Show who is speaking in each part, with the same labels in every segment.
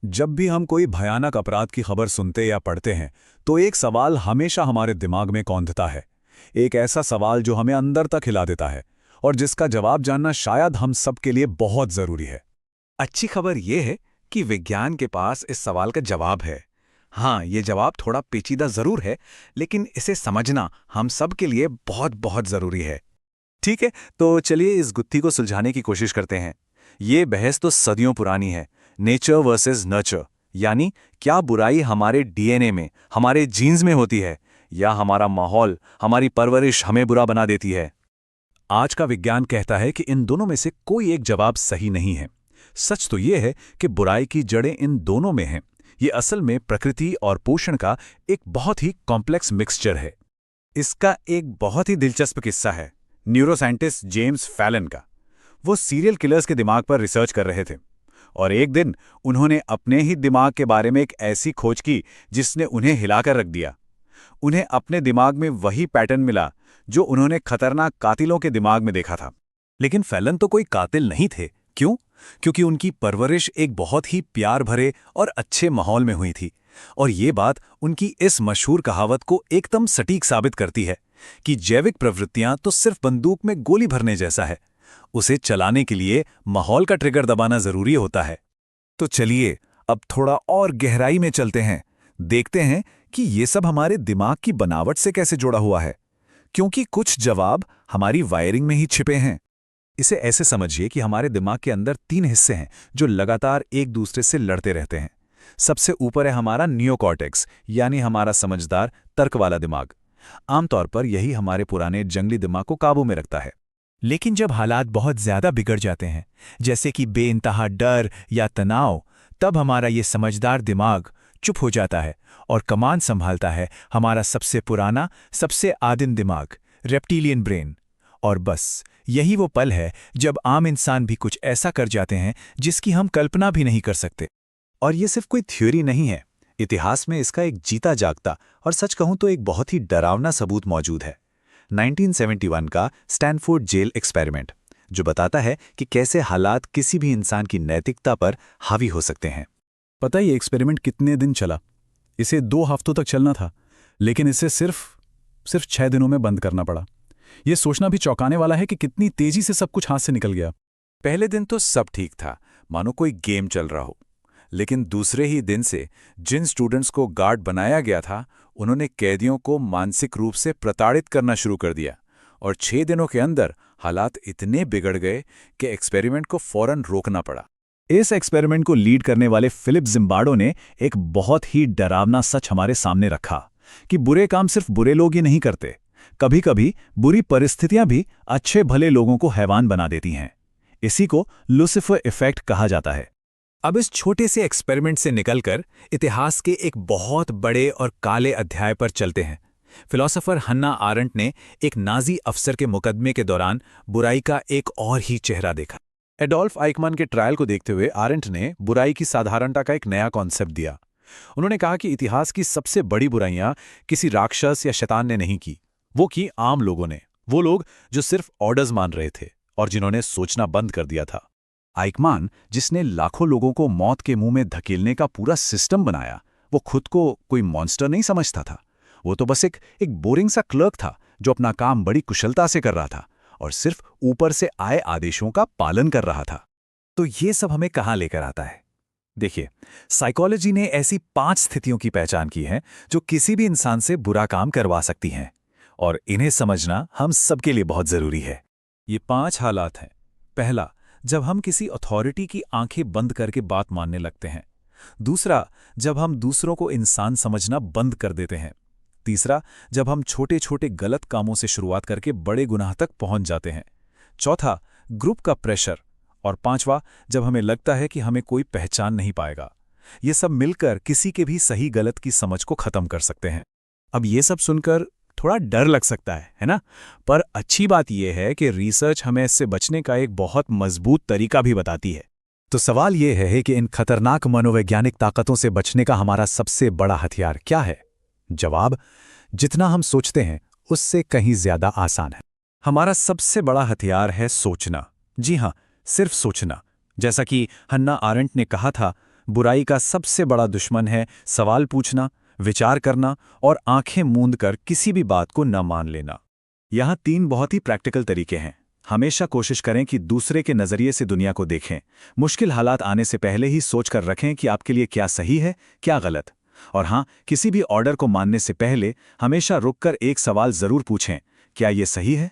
Speaker 1: जब भी हम कोई भयानक अपराध की खबर सुनते या पढ़ते हैं तो एक सवाल हमेशा हमारे दिमाग में कौंधता है। एक ऐसा सवाल जो हमें अंदर तक हिला देता है और जिसका जवाब जानना शायद हम सबके लिए बहुत जरूरी है।
Speaker 2: अच्छी खबर यह है कि विज्ञान के पास इस सवाल का जवाब है। हाँ, ये जवाब थोड़ा पेचीदा जरूर है, लेकिन इसे समझना हम सब के लिए बहुत बहुत जरूरी है।
Speaker 3: ठीक है, तो चलिए इस गुत्थी को सुलझाने की कोशिश करते हैं। ये बहस तो सदियों पुरानी है, नेचर वर्सेस नर्चर, यानी क्या बुराई हमारे डीएनए में, हमारे जीन्स में होती है, या हमारा माहौल, हमारी परवरिश हमें बुरा बना देती है।
Speaker 1: आज का विज्ञान कहता है कि इन दोनों में से कोई एक जवाब सही नहीं है। सच तो ये है कि बुराई की जड़ें इन दोनों में हैं। ये असल में प्रकृति और पोषण का एक बहुत ही कॉम्प्लेक्स मिक्सचर है।
Speaker 3: इसका एक बहुत ही दिलचस्प किस्सा है न्यूरोसाइंटिस्ट जेम्स फैलन का। वो सीरियल किलर्स के दिमाग पर रिसर्च कर रहे थे और एक दिन उन्होंने अपने ही दिमाग के बारे में एक ऐसी खोज की जिसने उन्हें हिलाकर रख दिया। उन्हें अपने दिमाग में वही पैटर्न मिला जो उन्होंने खतरनाक कातिलों के दिमाग में देखा था।
Speaker 1: लेकिन फैलन तो कोई कातिल नहीं थे। क्यों? क्योंकि उनकी परवरिश एक बहुत ही प्यार भरे और अच्छे माहौल में हुई थी। और ये बात उनकी इस मशहूर कहावत को एकदम सटीक साबित करती है कि जैविक प्रवृत्तियां तो सिर्फ बंदूक में गोली भरने जैसा है। उसे चलाने के लिए माहौल का ट्रिगर दबाना जरूरी होता है।
Speaker 3: तो चलिए अब थोड़ा और गहराई में चलते हैं, देखते हैं कि ये सब हमारे दिमाग की बनावट से कैसे जुड़ा हुआ है, क्योंकि कुछ जवाब हमारी वायरिंग में ही छिपे हैं।
Speaker 1: इसे ऐसे समझिए कि हमारे दिमाग के अंदर 3 हिस्से हैं जो लगातार एक दूसरे से लड़ते रहते हैं। सबसे ऊपर है हमारा नियोकॉर्टेक्स, यानी हमारा समझदार तर्क वाला दिमाग। आमतौर पर यही हमारे पुराने जंगली दिमाग को काबू में रखता है।
Speaker 4: लेकिन जब हालात बहुत ज्यादा बिगड़ जाते हैं, जैसे कि बेइंतहा डर या तनाव, तब हमारा ये समझदार दिमाग चुप हो जाता है और कमान संभालता है हमारा सबसे पुराना, सबसे आदिम दिमाग, रेप्टिलियन ब्रेन। और बस यही वो पल है जब आम इंसान भी कुछ ऐसा कर जाते हैं जिसकी हम कल्पना भी नहीं कर सकते।
Speaker 1: और ये सिर्फ कोई थ्योरी नहीं है, इतिहास में इसका एक जीता जागता और सच कहूं तो एक बहुत ही डरावना सबूत मौजूद है। 1971 का स्टैनफोर्ड जेल एक्सपेरिमेंट, जो बताता है कि कैसे हालात किसी भी इंसान की नैतिकता पर हावी हो सकते हैं। पता है ये एक्सपेरिमेंट कितने दिन चला? इसे 2 हफ्तों तक चलना था, लेकिन इसे सिर्फ 6 दिनों में बंद करना पड़ा। ये सोचना भी चौंकाने वाला है कि कितनी तेजी से सब कुछ हाथ से निकल गया।
Speaker 3: पहले दिन तो सब ठीक था, मानो कोई गेम चल रहा हो। लेकिन दूसरे ही दिन से जिन स्टूडेंट्स को गार्ड बनाया गया था, उन्होंने कैदियों को मानसिक रूप से प्रताड़ित करना शुरू कर दिया और 6 दिनों के अंदर हालात इतने बिगड़ गए कि एक्सपेरिमेंट को फौरन रोकना पड़ा।
Speaker 1: इस एक्सपेरिमेंट को लीड करने वाले फिलिप जिम्बार्डो ने एक बहुत ही डरावना सच हमारे सामने रखा कि बुरे काम सिर्फ बुरे लोग ही नहीं करते। कभी कभी बुरी परिस्थितियां भी अच्छे भले लोगों को हैवान बना देती हैं। इसी को लूसिफर इफेक्ट कहा जाता है।
Speaker 4: अब इस छोटे से एक्सपेरिमेंट से निकलकर इतिहास के एक बहुत बड़े और काले अध्याय पर चलते हैं। फिलोसोफर हन्ना आरेंट ने एक नाजी अफसर के मुकदमे के दौरान बुराई का एक और ही चेहरा देखा।
Speaker 1: एडोल्फ आइकमैन के ट्रायल को देखते हुए आरेंट ने बुराई की साधारणता का एक नया कॉन्सेप्ट दिया। उन्होंने कहा कि इतिहास की सबसे बड़ी बुराइयां किसी राक्षस या शैतान ने नहीं की, वो की आम लोगों ने। वो लोग जो सिर्फ ऑर्डर्स मान रहे थे और जिन्होंने सोचना बंद कर दिया था। आइकमैन, जिसने लाखों लोगों को मौत के मुंह में धकेलने का पूरा सिस्टम बनाया, वो खुद को कोई मॉन्स्टर नहीं समझता था। वो तो बस एक बोरिंग सा क्लर्क था जो अपना काम बड़ी कुशलता से कर रहा था और सिर्फ ऊपर से आए आदेशों का पालन कर रहा था। तो ये सब हमें कहाँ लेकर आता है? देखिए, साइकोलॉजी ने ऐसी 5 स्थितियों की पहचान की है जो किसी भी इंसान से बुरा काम करवा सकती हैं, और इन्हें समझना हम सबके लिए बहुत जरूरी है। ये 5 हालात हैं। पहला, जब हम किसी अथॉरिटी की आंखें बंद करके बात मानने लगते हैं। दूसरा, जब हम दूसरों को इंसान समझना बंद कर देते हैं। तीसरा, जब हम छोटे छोटे गलत कामों से शुरुआत करके बड़े गुनाह तक पहुंच जाते हैं। चौथा, ग्रुप का प्रेशर। और 5वां, जब हमें लगता है कि हमें कोई पहचान नहीं पाएगा। ये सब मिलकर किसी के भी सही गलत की समझ को खत्म कर सकते हैं। अब ये सब सुनकर थोड़ा डर लग सकता है ना? पर अच्छी बात यह है कि रिसर्च हमें इससे बचने का एक बहुत मजबूत तरीका भी बताती है। तो सवाल यह है कि इन खतरनाक मनोवैज्ञानिक ताकतों से बचने का हमारा सबसे बड़ा हथियार क्या है? जवाब, जितना हम सोचते हैं उससे कहीं ज्यादा आसान है। हमारा सबसे बड़ा हथियार है सोचना। जी हां, सिर्फ सोचना। जैसा कि हन्ना आरेंट ने कहा था,
Speaker 3: बुराई का सबसे बड़ा दुश्मन है सवाल पूछना, विचार करना और आंखें मूंद कर किसी भी बात को न मान लेना। यहाँ 3 बहुत ही प्रैक्टिकल तरीके हैं। हमेशा कोशिश करें कि दूसरे के नज़रिए से दुनिया को देखें। मुश्किल हालात आने से पहले ही सोच कर रखें कि आपके लिए क्या सही है, क्या गलत। और हाँ, किसी भी ऑर्डर को मानने से पहले हमेशा रुककर एक सवाल ज़रूर पूछें, क्या ये सही है?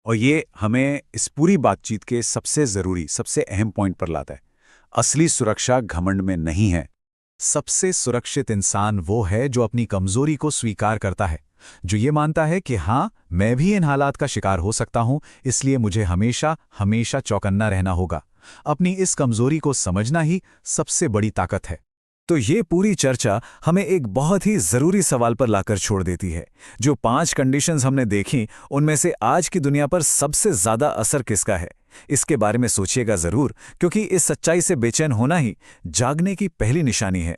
Speaker 1: और ये हमें इस पूरी बातचीत के सबसे ज़रूरी, सबसे अहम पॉइंट पर लाता है। असली सुरक्षा घमंड में नहीं है।
Speaker 3: सबसे सुरक्षित इंसान वो है जो अपनी कमजोरी को स्वीकार करता है, जो ये मानता है कि हाँ, मैं भी इन हालात का शिकार हो सकता हूं, इसलिए मुझे हमेशा हमेशा चौकन्ना रहना होगा। अपनी इस कमजोरी को समझना ही सबसे बड़ी ताकत है।
Speaker 4: तो ये पूरी चर्चा हमें एक बहुत ही ज़रूरी सवाल पर लाकर छोड़ देती है। जो 5 कंडीशंस हमने देखी, उनमें से आज की दुनिया पर सबसे ज़्यादा असर किसका है? इसके बारे में सोचिएगा ज़रूर, क्योंकि इस सच्चाई से बेचैन होना ही जागने की पहली निशानी है।